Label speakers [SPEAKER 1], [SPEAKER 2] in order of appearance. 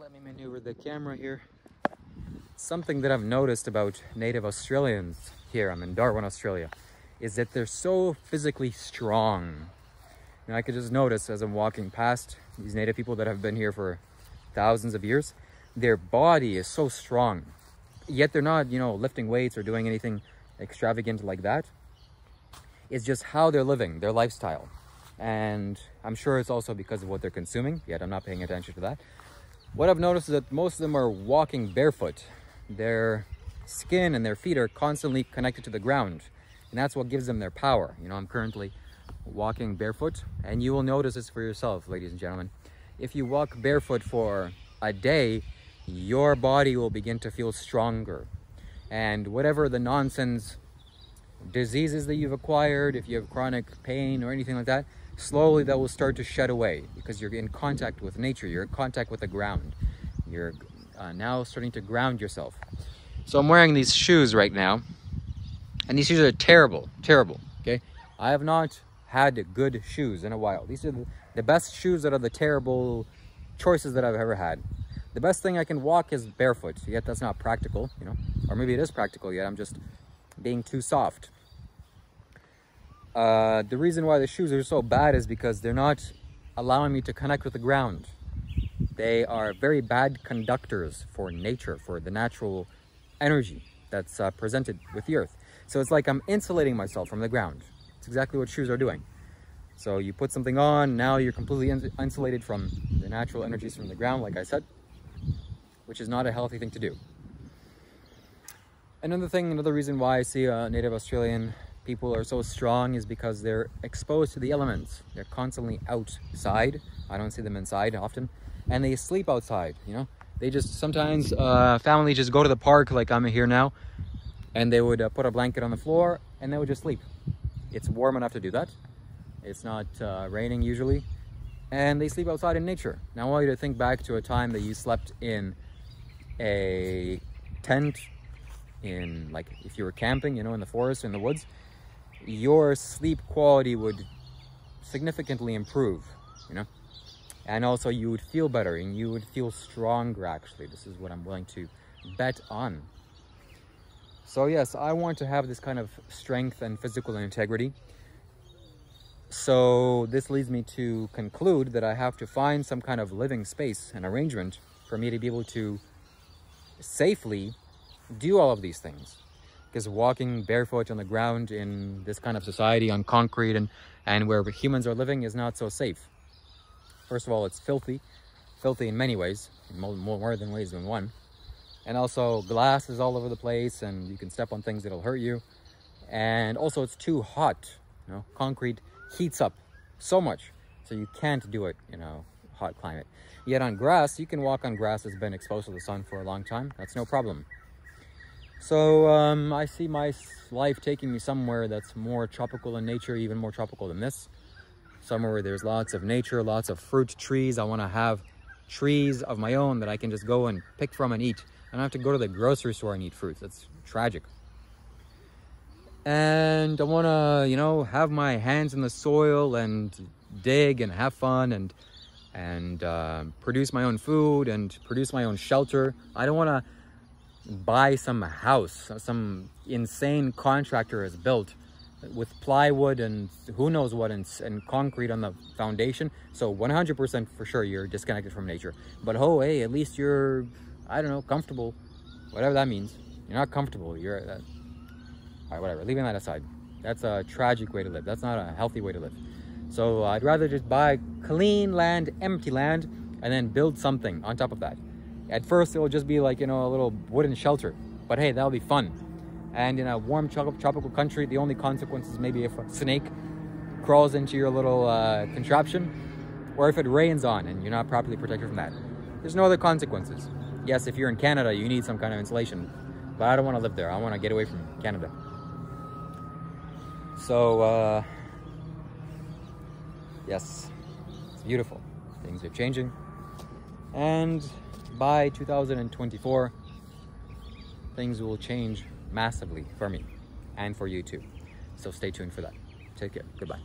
[SPEAKER 1] Let me maneuver the camera here. Something that I've noticed about native Australians here, I'm in Darwin, Australia, is that they're so physically strong. And I could just notice as I'm walking past these native people that have been here for thousands of years, their body is so strong. Yet they're not, lifting weights or doing anything extravagant like that. It's just how they're living, their lifestyle. And I'm sure it's also because of what they're consuming, yet I'm not paying attention to that. What I've noticed is that most of them are walking barefoot. Their skin and their feet are constantly connected to the ground. And that's what gives them their power. I'm currently walking barefoot, and you will notice this for yourself, ladies and gentlemen. If you walk barefoot for a day, your body will begin to feel stronger. And whatever the nonsense diseases that you've acquired, if you have chronic pain or anything like that, slowly that will start to shed away because you're in contact with nature, you're in contact with the ground. You're now starting to ground yourself. So I'm wearing these shoes right now, and these shoes are terrible, okay? I have not had good shoes in a while. These are the best shoes out of the terrible choices that I've ever had. The best thing I can walk is barefoot, yet that's not practical, or maybe it is practical, yet I'm just being too soft. The reason why the shoes are so bad is because they're not allowing me to connect with the ground. They are very bad conductors for nature, for the natural energy that's presented with the earth. So it's like I'm insulating myself from the ground. It's exactly what shoes are doing. So you put something on, now you're completely insulated from the natural energies from the ground, like I said, which is not a healthy thing to do. Another reason why I see native Australian people are so strong is because they're exposed to the elements. They're constantly outside. I don't see them inside often. And they sleep outside, They just, sometimes family just go to the park like I'm here now, and they would put a blanket on the floor and they would just sleep. It's warm enough to do that. It's not raining usually. And they sleep outside in nature. Now I want you to think back to a time that you slept in a tent, in like if you were camping, in the forest, in the woods. Your sleep quality would significantly improve, and also you would feel better and you would feel stronger. Actually, this is what I'm willing to bet on. So yes, I want to have this kind of strength and physical integrity. So this leads me to conclude that I have to find some kind of living space and arrangement for me to be able to safely do all of these things. Because walking barefoot on the ground in this kind of society on concrete and where humans are living is not so safe. First of all, it's filthy in many ways, in more than ways than one. And also glass is all over the place and you can step on things that'll hurt you. And also it's too hot, concrete heats up so much, so you can't do it in a hot climate. Yet on grass, you can walk on grass that's been exposed to the sun for a long time. That's no problem. So I see my life taking me somewhere that's more tropical in nature, even more tropical than this. Somewhere where there's lots of nature, lots of fruit trees. I want to have trees of my own that I can just go and pick from and eat. I don't have to go to the grocery store and eat fruits. That's tragic. And I want to, have my hands in the soil and dig and have fun and produce my own food and produce my own shelter. I don't want to buy some house some insane contractor has built with plywood and who knows what and concrete on the foundation. So 100% for sure you're disconnected from nature. But hey, at least you're, I don't know, comfortable, whatever that means. You're not comfortable, you're all right, whatever, leaving that aside. That's a tragic way to live. That's not a healthy way to live. So I'd rather just buy clean land, empty land, and then build something on top of that. At first, it will just be like, a little wooden shelter. But hey, that'll be fun. And in a warm tropical country, the only consequence is maybe if a snake crawls into your little contraption, or if it rains on and you're not properly protected from that. There's no other consequences. Yes, if you're in Canada, you need some kind of insulation. But I don't want to live there. I want to get away from Canada. So, yes, it's beautiful. Things are changing. And by 2024, things will change massively for me and for you too. So stay tuned for that. Take care. Goodbye.